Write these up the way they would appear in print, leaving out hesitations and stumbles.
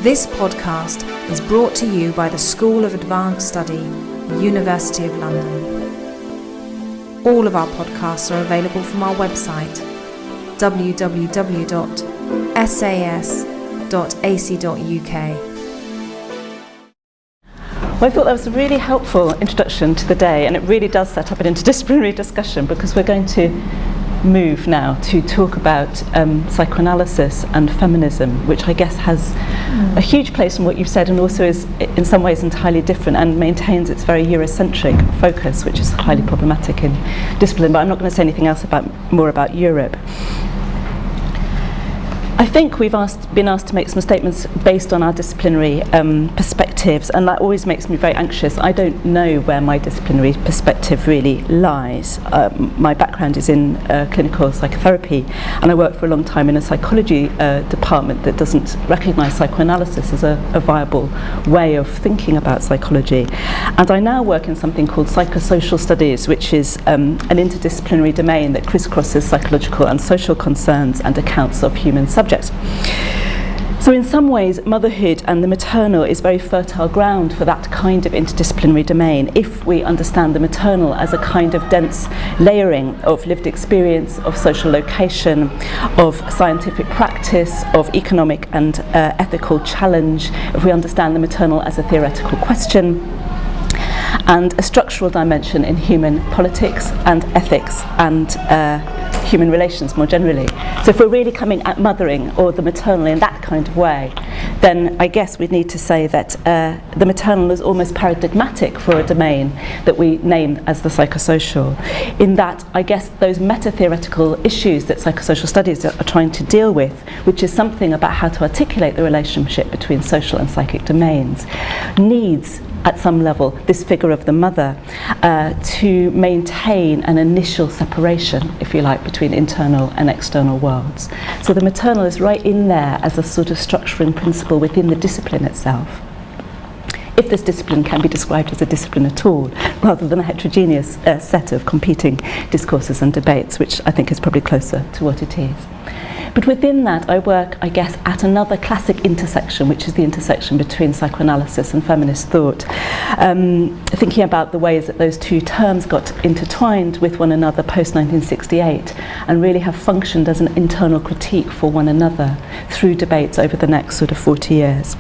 This podcast is brought to you by the School of Advanced Study, University of London. All of our podcasts are available from our website, www.sas.ac.uk. Well, I thought that was a really helpful introduction to the day, and it really does set up an interdisciplinary discussion, because we're going to move now to talk about psychoanalysis and feminism, which I guess has a huge place in what you've said, and also is in some ways entirely different and maintains its very Eurocentric focus, which is highly problematic in discipline. But I'm not going to say anything else more about Europe. I think we've been asked to make some statements based on our disciplinary perspectives, and that always makes me very anxious. I don't know where my disciplinary perspective really lies. My background is in clinical psychotherapy, and I worked for a long time in a psychology department that doesn't recognise psychoanalysis as a viable way of thinking about psychology. And I now work in something called Psychosocial studies, which is an interdisciplinary domain that crisscrosses psychological and social concerns and accounts of human subjects. So in some ways, motherhood and the maternal is very fertile ground for that kind of interdisciplinary domain, if we understand the maternal as a kind of dense layering of lived experience, of social location, of scientific practice, of economic and ethical challenge, if we understand the maternal as a theoretical question, and a structural dimension in human politics and ethics and human relations more generally. So if we're really coming at mothering or the maternal in that kind of way, then I guess we'd need to say that the maternal is almost paradigmatic for a domain that we name as the psychosocial, in that I guess those meta-theoretical issues that psychosocial studies are trying to deal with, which is something about how to articulate the relationship between social and psychic domains, needs at some level this figure of the mother to maintain an initial separation, if you like, between internal and external worlds. So the maternal is right in there as a sort of structuring principle within the discipline itself, if this discipline can be described as a discipline at all, rather than a heterogeneous set of competing discourses and debates, which I think is probably closer to what it is. But within that, I work, I guess, at another classic intersection, which is the intersection between psychoanalysis and feminist thought, thinking about the ways that those two terms got intertwined with one another post-1968 and really have functioned as an internal critique for one another through debates over the next sort of 40 years.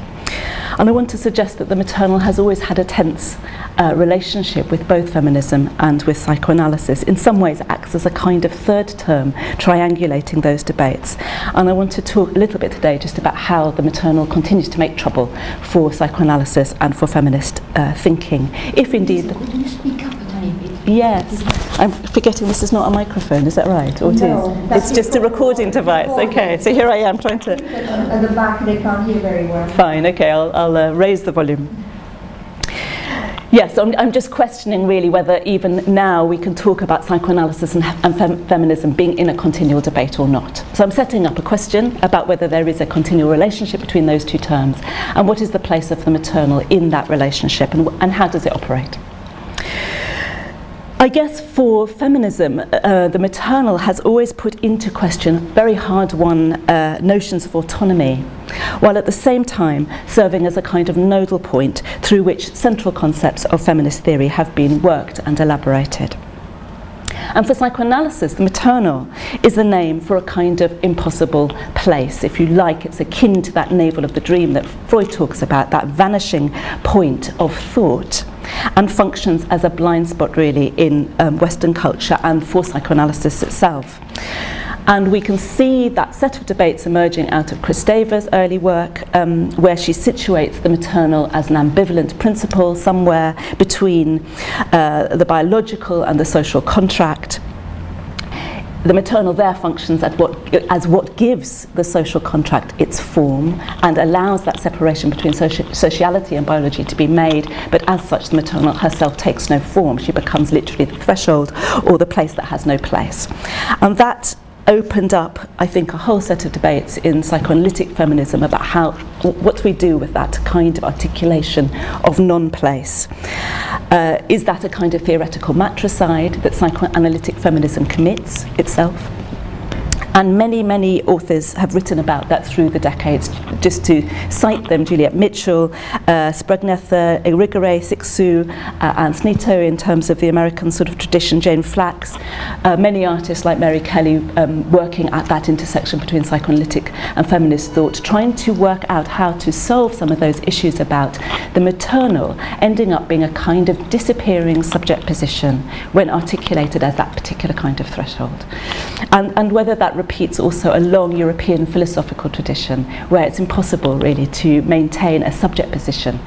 And I want to suggest that the maternal has always had a tense relationship with both feminism and with psychoanalysis. In some ways it acts as a kind of third term, triangulating those debates. And I want to talk a little bit today just about how the maternal continues to make trouble for psychoanalysis and for feminist thinking. If indeed... Could you speak up a tiny bit? Yes. I'm forgetting this is not a microphone, is that right? Or No, it is? It's just a recording device. Okay, so here I am trying to... At the back they can't hear very well. Fine, okay, I'll raise the volume. Yes, so I'm just questioning really whether even now we can talk about psychoanalysis and feminism being in a continual debate or not. So I'm setting up a question about whether there is a continual relationship between those two terms, and what is the place of the maternal in that relationship, and how does it operate? I guess for feminism, the maternal has always put into question very hard-won notions of autonomy, while at the same time serving as a kind of nodal point through which central concepts of feminist theory have been worked and elaborated. And for psychoanalysis, the maternal is the name for a kind of impossible place. If you like, it's akin to that navel of the dream that Freud talks about, that vanishing point of thought, and functions as a blind spot really in Western culture and for psychoanalysis itself. And we can see that set of debates emerging out of Kristeva's early work, where she situates the maternal as an ambivalent principle somewhere between the biological and the social contract. The maternal there functions as what gives the social contract its form and allows that separation between sociality and biology to be made, but as such the maternal herself takes no form. She becomes literally the threshold or the place that has no place. And that opened up, I think, a whole set of debates in psychoanalytic feminism about what we do with that kind of articulation of non-place. Is that a kind of theoretical matricide that psychoanalytic feminism commits itself? And many, many authors have written about that through the decades. Just to cite them, Juliet Mitchell, Spragnetha, Irigere, Sixu, Anne Snito in terms of the American sort of tradition, Jane Flax, many artists like Mary Kelly working at that intersection between psychoanalytic and feminist thought, trying to work out how to solve some of those issues about the maternal ending up being a kind of disappearing subject position when articulated as that particular kind of threshold. And whether that repeats also a long European philosophical tradition where it's impossible really to maintain a subject position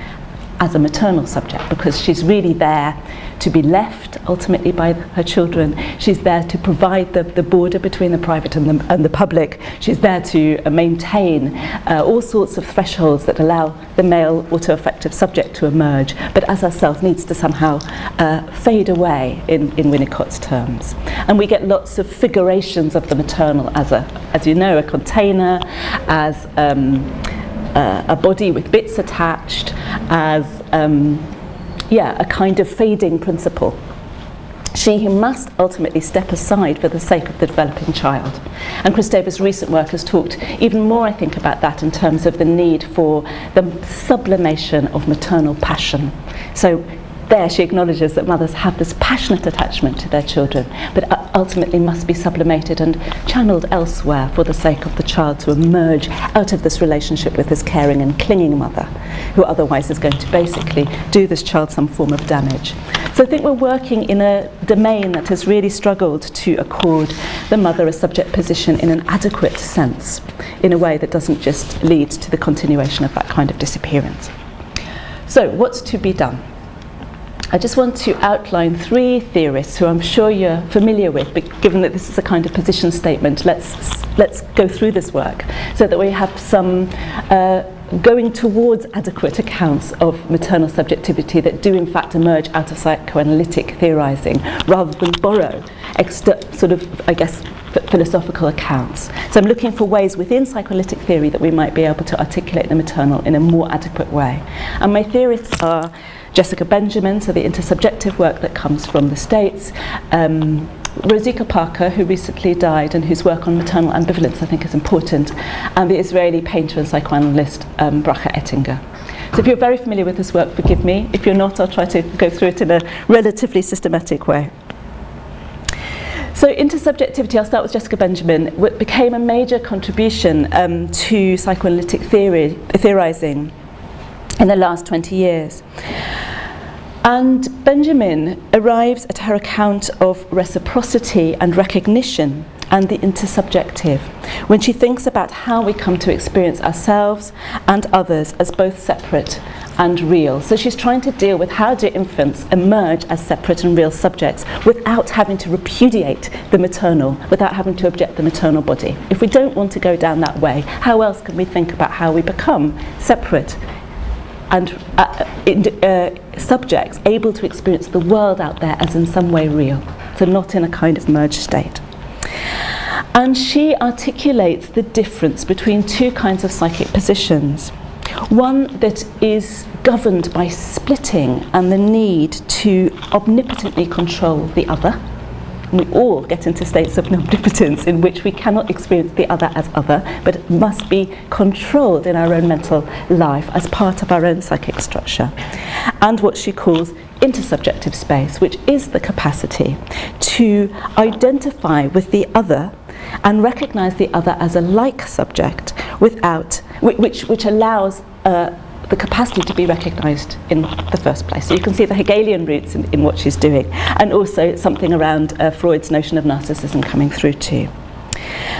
as a maternal subject, because she's really there to be left ultimately by her children. She's there to provide the border between the private and the public. She's there to maintain all sorts of thresholds that allow the male auto-affective subject to emerge, but as herself needs to somehow fade away in Winnicott's terms. And we get lots of figurations of the maternal as you know, a container, as a body with bits attached, as a kind of fading principle. She who must ultimately step aside for the sake of the developing child. And Chris Davis' recent work has talked even more, I think, about that in terms of the need for the sublimation of maternal passion. So there she acknowledges that mothers have this passionate attachment to their children, but ultimately must be sublimated and channeled elsewhere for the sake of the child to emerge out of this relationship with this caring and clinging mother, who otherwise is going to basically do this child some form of damage. So I think we're working in a domain that has really struggled to accord the mother a subject position in an adequate sense, in a way that doesn't just lead to the continuation of that kind of disappearance. So what's to be done? I just want to outline three theorists who I'm sure you're familiar with, but given that this is a kind of position statement, let's go through this work so that we have some going towards adequate accounts of maternal subjectivity that do in fact emerge out of psychoanalytic theorizing, rather than borrow philosophical accounts. So I'm looking for ways within psychoanalytic theory that we might be able to articulate the maternal in a more adequate way. And my theorists are Jessica Benjamin, so the intersubjective work that comes from the States, Rosika Parker, who recently died and whose work on maternal ambivalence I think is important, and the Israeli painter and psychoanalyst Bracha Ettinger. So if you're very familiar with this work, forgive me. If you're not, I'll try to go through it in a relatively systematic way. So intersubjectivity, I'll start with Jessica Benjamin, became a major contribution to psychoanalytic theorizing in the last 20 years. And Benjamin arrives at her account of reciprocity and recognition and the intersubjective when she thinks about how we come to experience ourselves and others as both separate and real. So she's trying to deal with how do infants emerge as separate and real subjects without having to repudiate the maternal, without having to object the maternal body. If we don't want to go down that way, how else can we think about how we become separate and subjects able to experience the world out there as in some way real, so not in a kind of merged state. And she articulates the difference between two kinds of psychic positions. One that is governed by splitting and the need to omnipotently control the other. We all get into states of omnipotence in which we cannot experience the other as other, but it must be controlled in our own mental life as part of our own psychic structure. And what she calls intersubjective space, which is the capacity to identify with the other and recognize the other as a like subject which allows the capacity to be recognized in the first place. So you can see the Hegelian roots in what she's doing, and also something around Freud's notion of narcissism coming through too.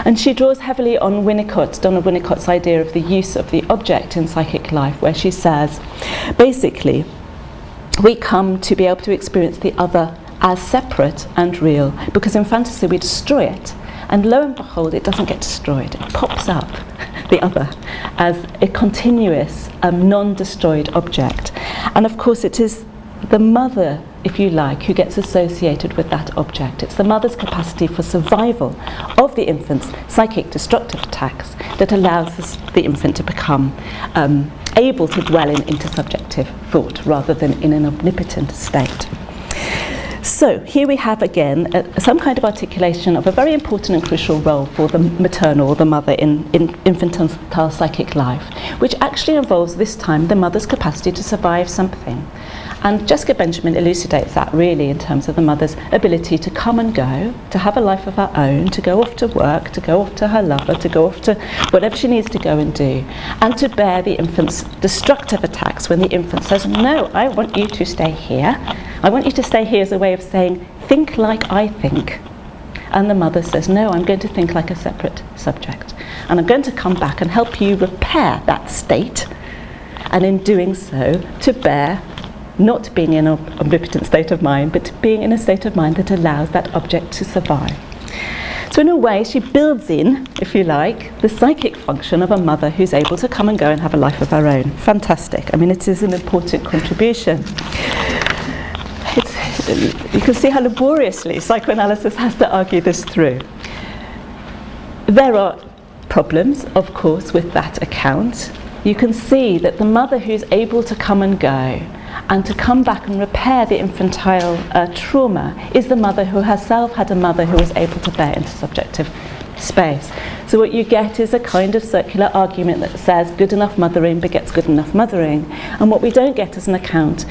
And she draws heavily on Donald Winnicott's idea of the use of the object in psychic life, where she says, basically, we come to be able to experience the other as separate and real, because in fantasy we destroy it, and lo and behold, it doesn't get destroyed. It pops up, the other, as a continuous, non-destroyed object. And of course it is the mother, if you like, who gets associated with that object. It's the mother's capacity for survival of the infant's psychic destructive attacks that allows the infant to become able to dwell in intersubjective thought rather than in an omnipotent state. So here we have again some kind of articulation of a very important and crucial role for the maternal, or the mother in infantile psychic life, which actually involves this time the mother's capacity to survive something. And Jessica Benjamin elucidates that really in terms of the mother's ability to come and go, to have a life of her own, to go off to work, to go off to her lover, to go off to whatever she needs to go and do, and to bear the infant's destructive attacks when the infant says, no, I want you to stay here. I want you to stay here as a way of saying, think like I think. And the mother says, no, I'm going to think like a separate subject. And I'm going to come back and help you repair that state, and in doing so, to bear not being in an omnipotent state of mind, but being in a state of mind that allows that object to survive. So in a way, she builds in, if you like, the psychic function of a mother who's able to come and go and have a life of her own. Fantastic. I mean, it is an important contribution. You can see how laboriously psychoanalysis has to argue this through. There are problems, of course, with that account. You can see that the mother who's able to come and go and to come back and repair the infantile trauma is the mother who herself had a mother who was able to bear into subjective space. So what you get is a kind of circular argument that says good enough mothering begets good enough mothering, and what we don't get is an account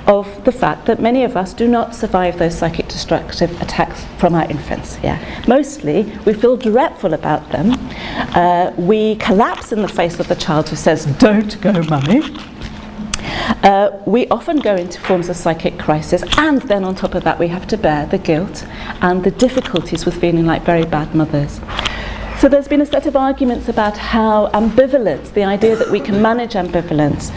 of the fact that many of us do not survive those psychic destructive attacks from our infants. Mostly we feel dreadful about them, we collapse in the face of the child who says, don't go mummy. We often go into forms of psychic crisis, and then on top of that we have to bear the guilt and the difficulties with feeling like very bad mothers. So there's been a set of arguments about how ambivalence, the idea that we can manage ambivalence,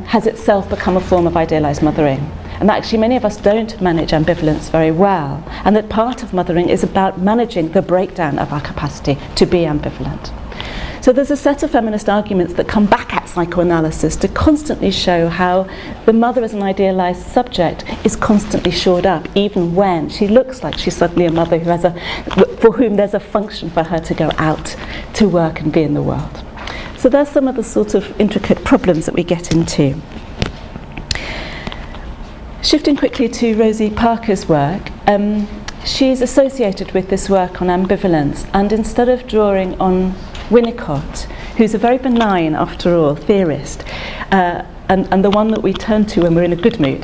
has itself become a form of idealised mothering. And actually many of us don't manage ambivalence very well, and that part of mothering is about managing the breakdown of our capacity to be ambivalent. So there's a set of feminist arguments that come back at psychoanalysis to constantly show how the mother as an idealised subject is constantly shored up, even when she looks like she's suddenly a mother who has for whom there's a function for her to go out to work and be in the world. So there's some of the sort of intricate problems that we get into. Shifting quickly to Rosie Parker's work, she's associated with this work on ambivalence, and instead of drawing on Winnicott, who's a very benign, after all, theorist, and the one that we turn to when we're in a good mood.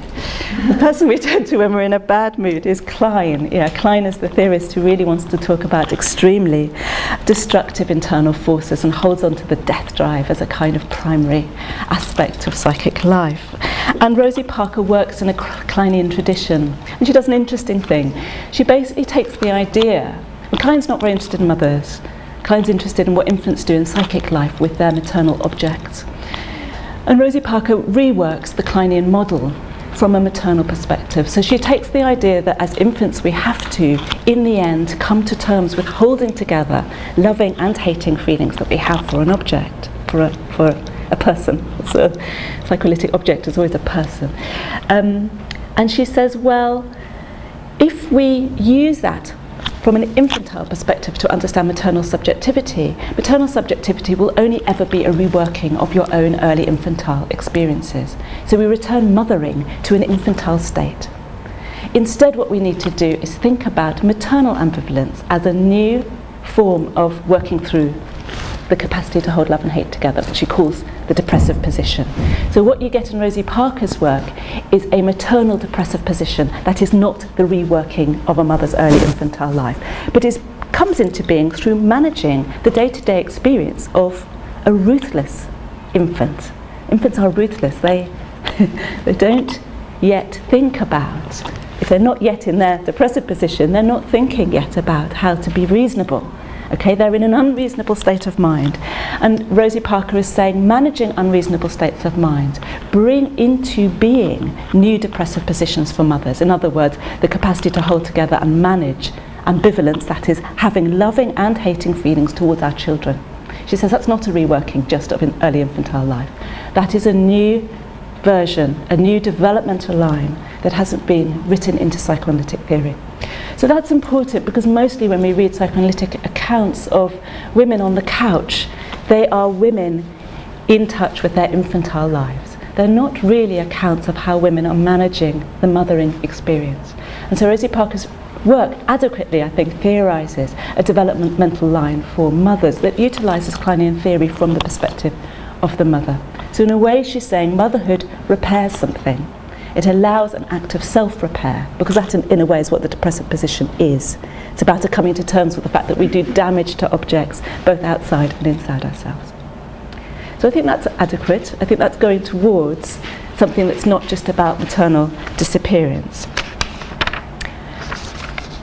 The person we turn to when we're in a bad mood is Klein. Klein is the theorist who really wants to talk about extremely destructive internal forces and holds on to the death drive as a kind of primary aspect of psychic life. And Rosie Parker works in a Kleinian tradition, and she does an interesting thing. She basically takes the idea, and Klein's not very interested in mothers, Klein's interested in what infants do in psychic life with their maternal objects. And Rosie Parker reworks the Kleinian model from a maternal perspective. So she takes the idea that as infants we have to, in the end, come to terms with holding together loving and hating feelings that we have for an object, for a person. So a psychoanalytic object is always a person. And she says, well, if we use that from an infantile perspective to understand maternal subjectivity will only ever be a reworking of your own early infantile experiences. So we return mothering to an infantile state. Instead, what we need to do is think about maternal ambivalence as a new form of working through the capacity to hold love and hate together, which she calls the depressive position. So what you get in Rosie Parker's work is a maternal depressive position that is not the reworking of a mother's early infantile life, but comes into being through managing the day-to-day experience of a ruthless infant. Infants are ruthless. They don't yet think about, if they're not yet in their depressive position, they're not thinking yet about how to be reasonable. Okay, they're in an unreasonable state of mind. And Rosie Parker is saying managing unreasonable states of mind bring into being new depressive positions for mothers. In other words, the capacity to hold together and manage ambivalence, that is, having loving and hating feelings towards our children. She says that's not a reworking just of an early infantile life. That is a new version, a new developmental line that hasn't been written into psychoanalytic theory. So that's important because mostly when we read psychoanalytic accounts of women on the couch, they are women in touch with their infantile lives. They're not really accounts of how women are managing the mothering experience. And so Rosie Parker's work adequately, I think, theorises a developmental line for mothers that utilises Kleinian theory from the perspective of the mother. So in a way she's saying motherhood repairs something. It allows an act of self-repair, because that in a way is what the depressive position is. It's about coming to terms with the fact that we do damage to objects both outside and inside ourselves. So I think that's adequate. I think that's going towards something that's not just about maternal disappearance.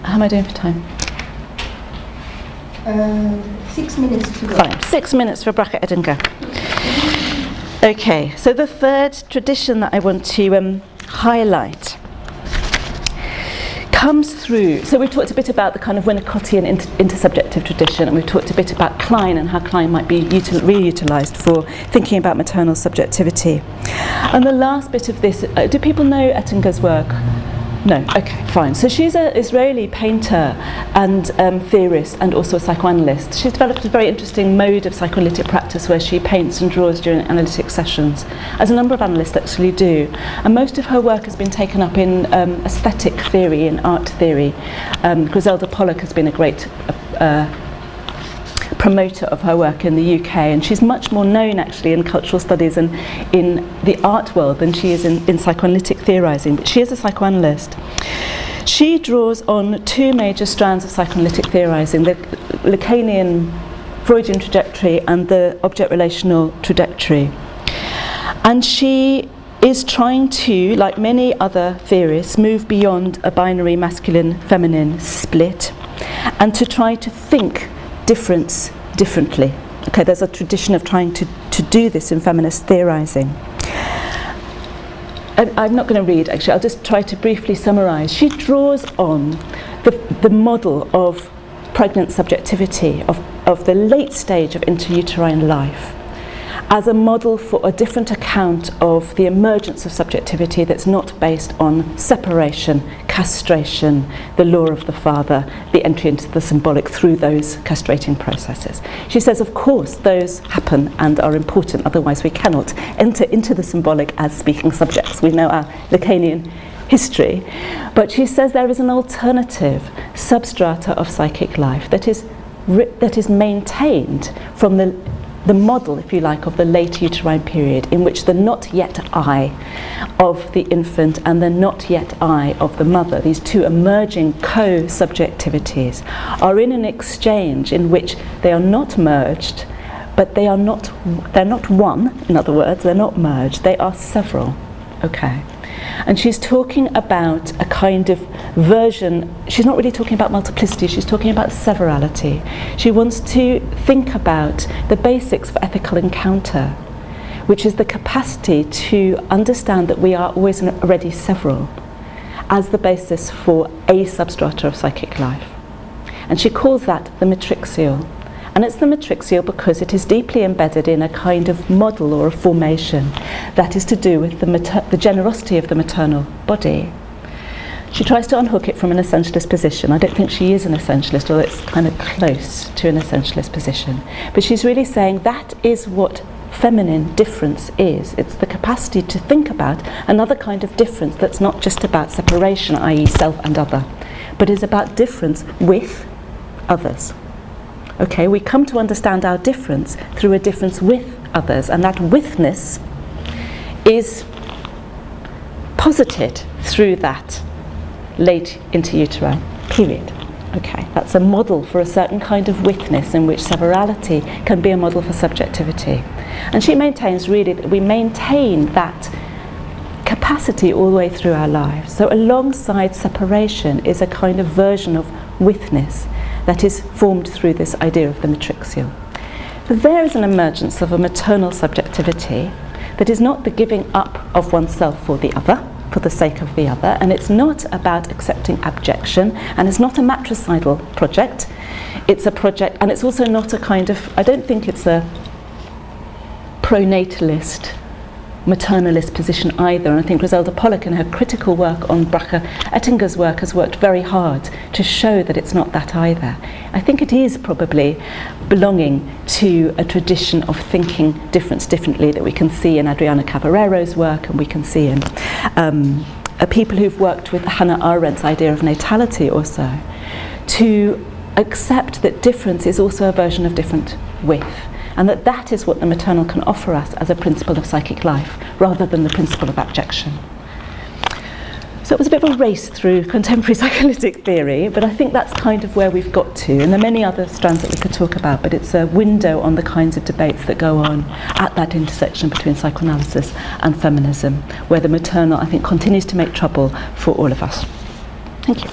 How am I doing for time? 6 minutes to go. Fine, 6 minutes for Bracha Edinger. Okay, so the third tradition that I want to highlight comes through, so we've talked a bit about the kind of Winnicottian intersubjective tradition, and we've talked a bit about Klein and how Klein might be reutilised for thinking about maternal subjectivity. And the last bit of this, do people know Ettinger's work? No, okay, fine. So she's an Israeli painter and theorist and also a psychoanalyst. She's developed a very interesting mode of psychoanalytic practice where she paints and draws during analytic sessions, as a number of analysts actually do. And most of her work has been taken up in aesthetic theory and art theory. Griselda Pollock has been a great promoter of her work in the UK, and she's much more known actually in cultural studies and in the art world than she is in psychoanalytic theorising, but she is a psychoanalyst. She draws on two major strands of psychoanalytic theorising, the Lacanian Freudian trajectory and the object relational trajectory. And she is trying to, like many other theorists, move beyond a binary masculine-feminine split and to try to think difference differently. Okay, there's a tradition of trying to do this in feminist theorising. I'm not going to read, actually, I'll just try to briefly summarise. She draws on the model of pregnant subjectivity, of the late stage of intrauterine life, as a model for a different account of the emergence of subjectivity that's not based on separation, castration, the law of the father, the entry into the symbolic through those castrating processes. She says, of course, those happen and are important, otherwise we cannot enter into the symbolic as speaking subjects. We know our Lacanian history. But she says there is an alternative substrata of psychic life that is maintained from the model, if you like, of the late uterine period, in which the not yet I of the infant and the not yet I of the mother, these two emerging co-subjectivities, are in an exchange in which they are not merged, but they're not one, in other words, they're not merged, they are several. Okay. And she's talking about a kind of version, she's not really talking about multiplicity, she's talking about severality. She wants to think about the basics for ethical encounter, which is the capacity to understand that we are always already several, as the basis for a substrata of psychic life. And she calls that the matrixial. And it's the matrixial because it is deeply embedded in a kind of model or a formation that is to do with the generosity of the maternal body. She tries to unhook it from an essentialist position. I don't think she is an essentialist, although it's kind of close to an essentialist position. But she's really saying that is what feminine difference is. It's the capacity to think about another kind of difference that's not just about separation, i.e. self and other, but is about difference with others. Okay, we come to understand our difference through a difference with others, and that withness is posited through that late interuterine period. Okay, that's a model for a certain kind of withness in which severality can be a model for subjectivity. And she maintains really that we maintain that capacity all the way through our lives. So alongside separation is a kind of version of withness that is formed through this idea of the matrixial. So there is an emergence of a maternal subjectivity that is not the giving up of oneself for the other, for the sake of the other, and it's not about accepting abjection, and it's not a matricidal project. It's a project, and it's also not a kind of, I don't think it's a pronatalist, maternalist position either. And I think Griselda Pollock in her critical work on Bracha Ettinger's work has worked very hard to show that it's not that either. I think it is probably belonging to a tradition of thinking difference differently that we can see in Adriana Cavarero's work, and we can see in people who've worked with Hannah Arendt's idea of natality also, to accept that difference is also a version of different with, and that is what the maternal can offer us as a principle of psychic life, rather than the principle of abjection. So it was a bit of a race through contemporary psychoanalytic theory, but I think that's kind of where we've got to. And there are many other strands that we could talk about, but it's a window on the kinds of debates that go on at that intersection between psychoanalysis and feminism, where the maternal, I think, continues to make trouble for all of us. Thank you.